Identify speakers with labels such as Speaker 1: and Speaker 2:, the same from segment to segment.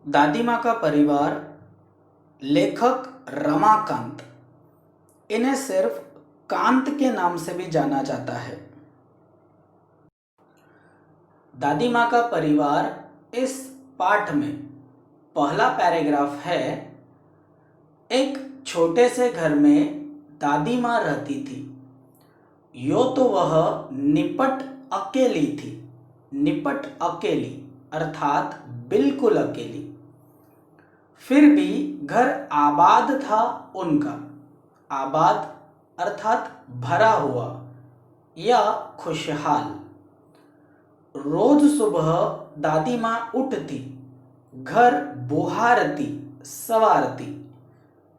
Speaker 1: दादी माँ का परिवार, लेखक रमाकांत, इन्हें सिर्फ कांत के नाम से भी जाना जाता है। दादी माँ का परिवार इस पाठ में पहला पैराग्राफ है। एक छोटे से घर में दादी माँ रहती थी। यो तो वह निपट अकेली थी। निपट अकेली अर्थात बिल्कुल अकेली। फिर भी घर आबाद था उनका। आबाद अर्थात भरा हुआ या खुशहाल। रोज सुबह दादी माँ उठती, घर बुहारती, सवारती।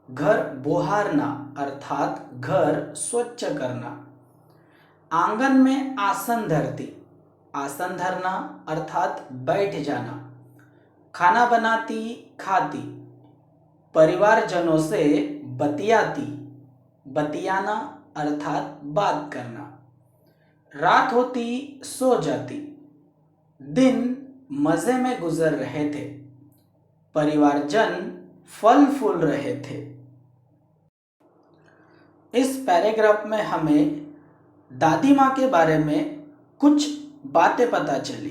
Speaker 1: घर बुहारना अर्थात घर स्वच्छ करना। आंगन में आसन धरती। आसन धरना अर्थात बैठ जाना। खाना बनाती, खाती। परिवारजनों से बतियाती। बतियाना अर्थात बात करना। रात होती, सो जाती। दिन मजे में गुजर रहे थे। परिवारजन फल फूल रहे थे। इस पैराग्राफ में हमें दादी माँ के बारे में कुछ बातें पता चली।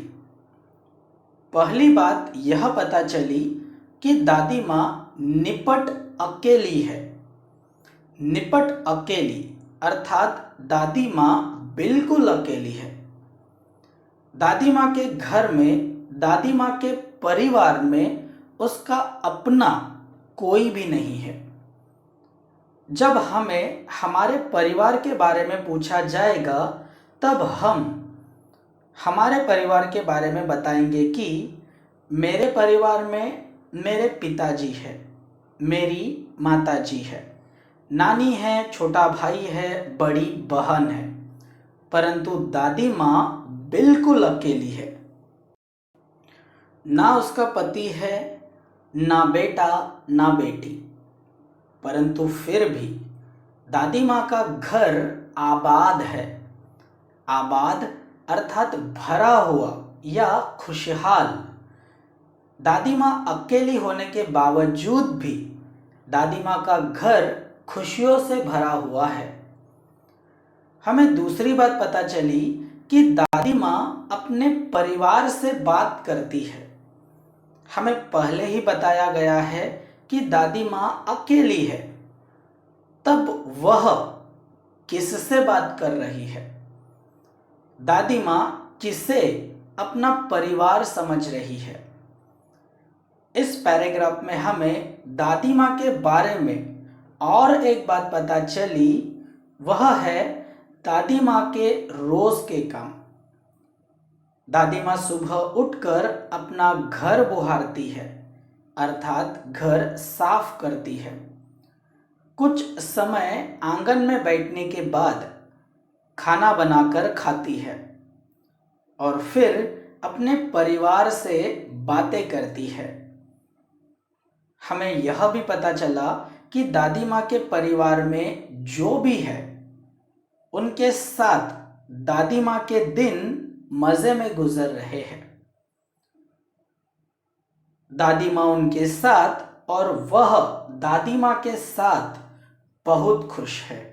Speaker 1: पहली बात यह पता चली कि दादी माँ निपट अकेली है। निपट अकेली अर्थात दादी माँ बिल्कुल अकेली है। दादी माँ के घर में, दादी माँ के परिवार में उसका अपना कोई भी नहीं है। जब हमें हमारे परिवार के बारे में पूछा जाएगा तब हम हमारे परिवार के बारे में बताएंगे कि मेरे परिवार में मेरे पिताजी है, मेरी माताजी है, नानी है, छोटा भाई है, बड़ी बहन है। परंतु दादी माँ बिल्कुल अकेली है। ना उसका पति है, ना बेटा, ना बेटी। परंतु फिर भी दादी माँ का घर आबाद है। आबाद अर्थात भरा हुआ या खुशहाल। दादी माँ अकेली होने के बावजूद भी दादी माँ का घर खुशियों से भरा हुआ है। हमें दूसरी बात पता चली कि दादी माँ अपने परिवार से बात करती है। हमें पहले ही बताया गया है कि दादी माँ अकेली है, तब वह किससे बात कर रही है? दादी माँ किसे अपना परिवार समझ रही है? इस पैराग्राफ में हमें दादी माँ के बारे में और एक बात पता चली, वह है दादी माँ के रोज के काम। दादी माँ सुबह उठकर अपना घर बुहारती है अर्थात घर साफ करती है। कुछ समय आंगन में बैठने के बाद खाना बनाकर खाती है और फिर अपने परिवार से बातें करती है। हमें यह भी पता चला कि दादी माँ के परिवार में जो भी है उनके साथ दादी माँ के दिन मजे में गुजर रहे हैं। दादी माँ उनके साथ और वह दादी माँ के साथ बहुत खुश है।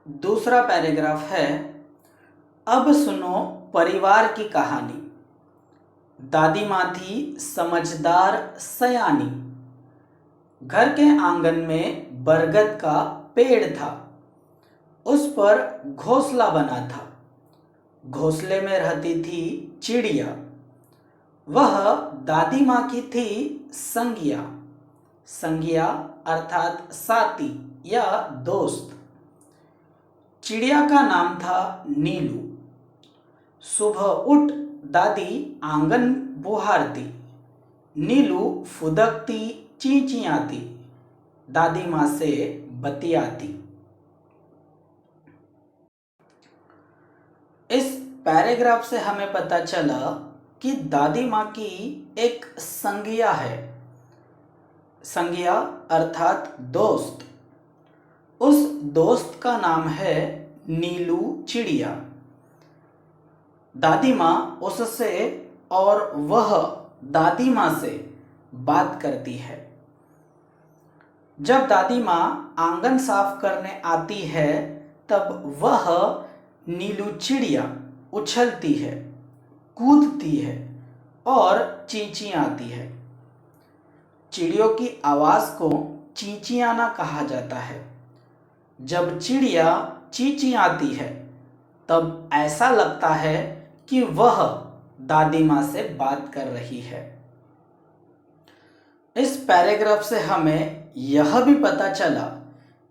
Speaker 1: दूसरा पैराग्राफ है, अब सुनो परिवार की कहानी। दादी माँ थी समझदार सयानी। घर के आंगन में बरगद का पेड़ था। उस पर घोंसला बना था। घोंसले में रहती थी चिड़िया। वह दादी माँ की थी संगिया। संगिया अर्थात साथी या दोस्त। चिड़िया का नाम था नीलू। सुबह उठ दादी आंगन बुहारती। नीलू फुदकती, चींचियाती, दादी माँ से बतियाती। इस पैराग्राफ से हमें पता चला कि दादी माँ की एक संगिया है। संगिया अर्थात दोस्त। उस दोस्त का नाम है नीलू चिड़िया। दादी माँ उससे और वह दादी माँ से बात करती है। जब दादी माँ आंगन साफ करने आती है तब वह नीलू चिड़िया उछलती है, कूदती है और चींचियाती है। चिड़ियों की आवाज़ को चींचियाना कहा जाता है। जब चिड़िया चींचियाती है तब ऐसा लगता है कि वह दादी माँ से बात कर रही है। इस पैराग्राफ से हमें यह भी पता चला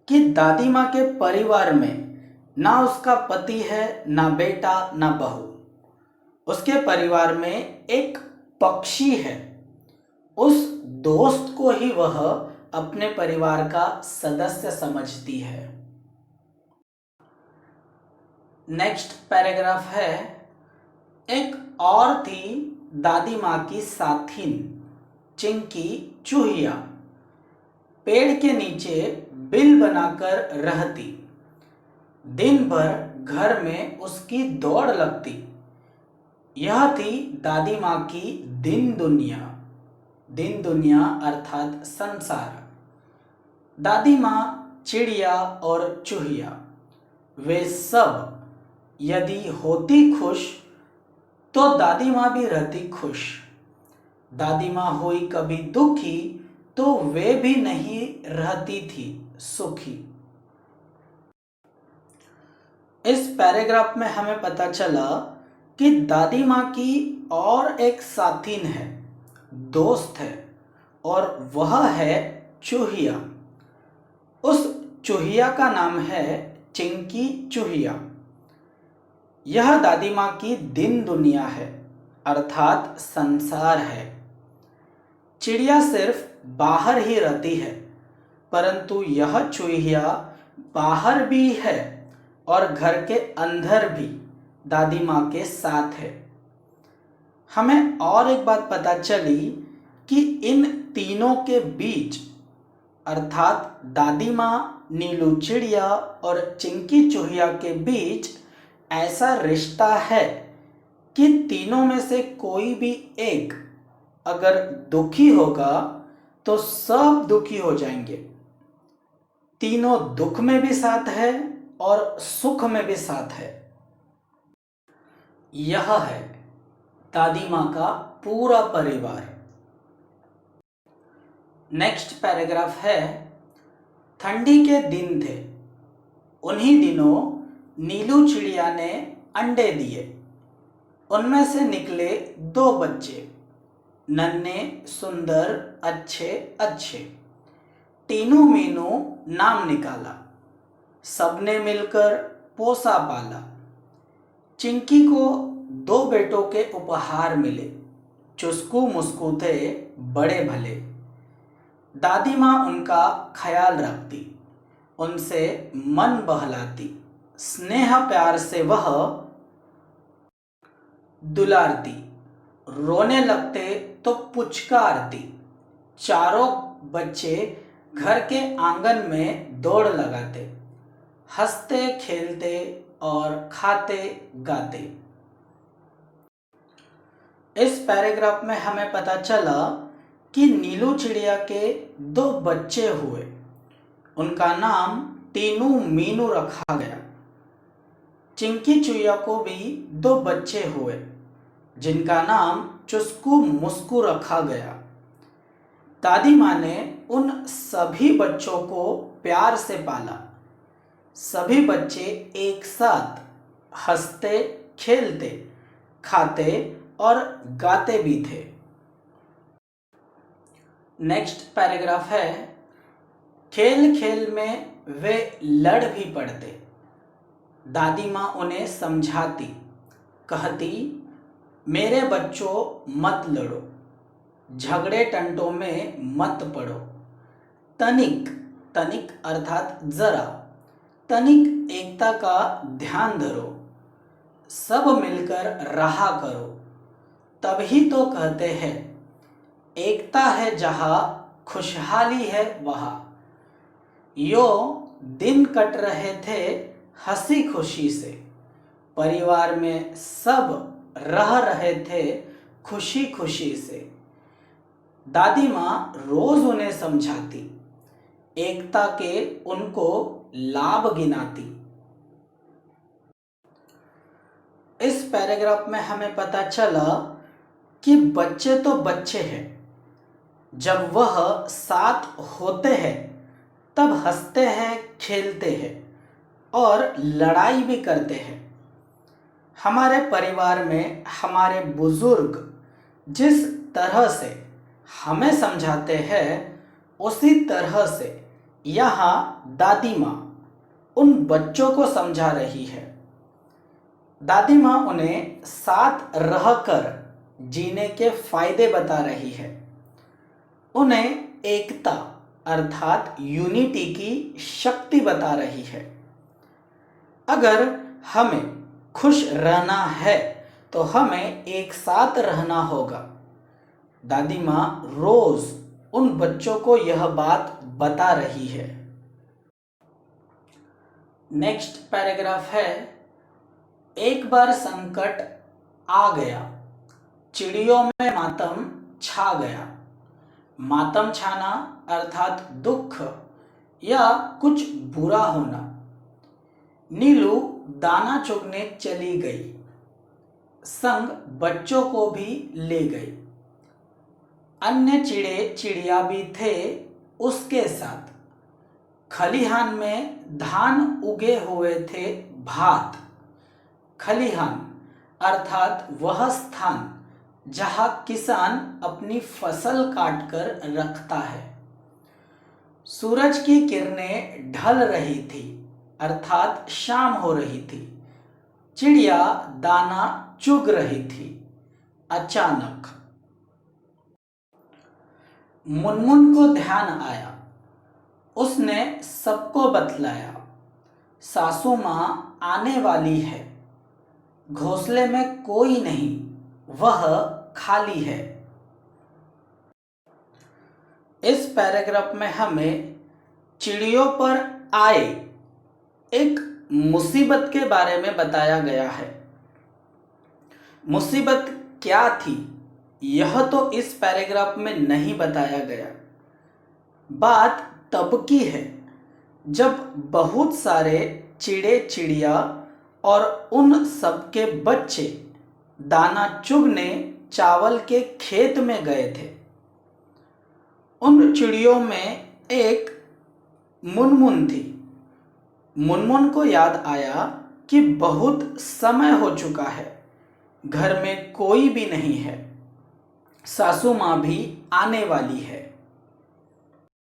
Speaker 1: कि दादी माँ के परिवार में ना उसका पति है, ना बेटा, ना बहू। उसके परिवार में एक पक्षी है। उस दोस्त को ही वह अपने परिवार का सदस्य समझती है। नेक्स्ट पैराग्राफ है, एक और थी दादी माँ की साथिन चिंकी चूहिया, पेड़ के नीचे बिल बनाकर रहती। दिन भर घर में उसकी दौड़ लगती। यह थी दादी माँ की दिन दुनिया। दिन दुनिया अर्थात संसार। दादी माँ, चिड़िया और चूहिया वे सब यदि होती खुश तो दादी माँ भी रहती खुश। दादी माँ हुई कभी दुखी तो वे भी नहीं रहती थी सुखी। इस पैराग्राफ में हमें पता चला कि दादी माँ की और एक साथीन है, दोस्त है, और वह है चूहिया। उस चूहिया का नाम है चिंकी चूहिया। यह दादी माँ की दिन दुनिया है अर्थात संसार है। चिड़िया सिर्फ बाहर ही रहती है, परंतु यह चूहिया बाहर भी है और घर के अंदर भी दादी माँ के साथ है। हमें और एक बात पता चली कि इन तीनों के बीच अर्थात दादी माँ, नीलू चिड़िया और चिंकी चूहिया के बीच ऐसा रिश्ता है कि तीनों में से कोई भी एक अगर दुखी होगा तो सब दुखी हो जाएंगे। तीनों दुख में भी साथ है और सुख में भी साथ है। यह है दादी माँ का पूरा परिवार। नेक्स्ट पैराग्राफ है, ठंडी के दिन थे। उन्हीं दिनों नीलू चिड़िया ने अंडे दिए। उनमें से निकले 2 बच्चे, नन्हे, सुंदर, अच्छे अच्छे। टीनू मीनू नाम निकाला। सबने मिलकर पोसा पाला। चिंकी को 2 बेटों के उपहार मिले। चुस्कू मुस्कू थे बड़े भले। दादी माँ उनका ख्याल रखती, उनसे मन बहलाती। स्नेह प्यार से वह दुलारती। रोने लगते तो पुचकारती। चारों बच्चे घर के आंगन में दौड़ लगाते, हंसते खेलते और खाते गाते। इस पैराग्राफ में हमें पता चला कि नीलू चिड़िया के 2 बच्चे हुए। उनका नाम टीनू मीनू रखा गया। चिंकी चूहिया को भी 2 बच्चे हुए जिनका नाम चुस्कू मुस्कू रखा गया। दादी माँ ने उन सभी बच्चों को प्यार से पाला। सभी बच्चे एक साथ हंसते, खेलते, खाते और गाते भी थे। नेक्स्ट पैराग्राफ है, खेल खेल में वे लड़ भी पड़ते। दादी माँ उन्हें समझाती, कहती, मेरे बच्चों मत लड़ो, झगड़े टंटों में मत पड़ो। तनिक, तनिक अर्थात जरा, तनिक एकता का ध्यान धरो। सब मिलकर रहा करो, तभी तो कहते हैं एकता है जहाँ खुशहाली है वहाँ। यो दिन कट रहे थे हंसी खुशी से। परिवार में सब रह रहे थे खुशी खुशी से। दादी माँ रोज उन्हें समझाती, एकता के उनको लाभ गिनाती। इस पैराग्राफ में हमें पता चला कि बच्चे तो बच्चे हैं, जब वह साथ होते हैं तब हंसते हैं, खेलते हैं और लड़ाई भी करते हैं। हमारे परिवार में हमारे बुजुर्ग जिस तरह से हमें समझाते हैं, उसी तरह से यहाँ दादी माँ उन बच्चों को समझा रही है। दादी माँ उन्हें साथ रहकर जीने के फायदे बता रही है, उन्हें एकता अर्थात यूनिटी की शक्ति बता रही है। अगर हमें खुश रहना है तो हमें एक साथ रहना होगा। दादी माँ रोज उन बच्चों को यह बात बता रही है। नेक्स्ट पैराग्राफ है, एक बार संकट आ गया, चिड़ियों में मातम छा गया। मातम छाना अर्थात दुख या कुछ बुरा होना। नीलू दाना चुगने चली गई, संग बच्चों को भी ले गई। अन्य चिड़े चिड़िया भी थे उसके साथ। खलिहान में धान उगे हुए थे भात। खलिहान अर्थात वह स्थान जहाँ किसान अपनी फसल काटकर रखता है। सूरज की किरणें ढल रही थी अर्थात शाम हो रही थी। चिड़िया दाना चुग रही थी। अचानक मुनमुन को ध्यान आया, उसने सबको बतलाया, सासू माँ आने वाली है, घोंसले में कोई नहीं, वह खाली है। इस पैराग्राफ में हमें चिड़ियों पर आए एक मुसीबत के बारे में बताया गया है। मुसीबत क्या थी यह तो इस पैराग्राफ में नहीं बताया गया। बात तब की है जब बहुत सारे चिड़े चिड़िया और उन सबके बच्चे दाना चुगने चावल के खेत में गए थे। उन चिड़ियों में एक मुनमुन थी। मुनमुन को याद आया कि बहुत समय हो चुका है, घर में कोई भी नहीं है, सासू माँ भी आने वाली है।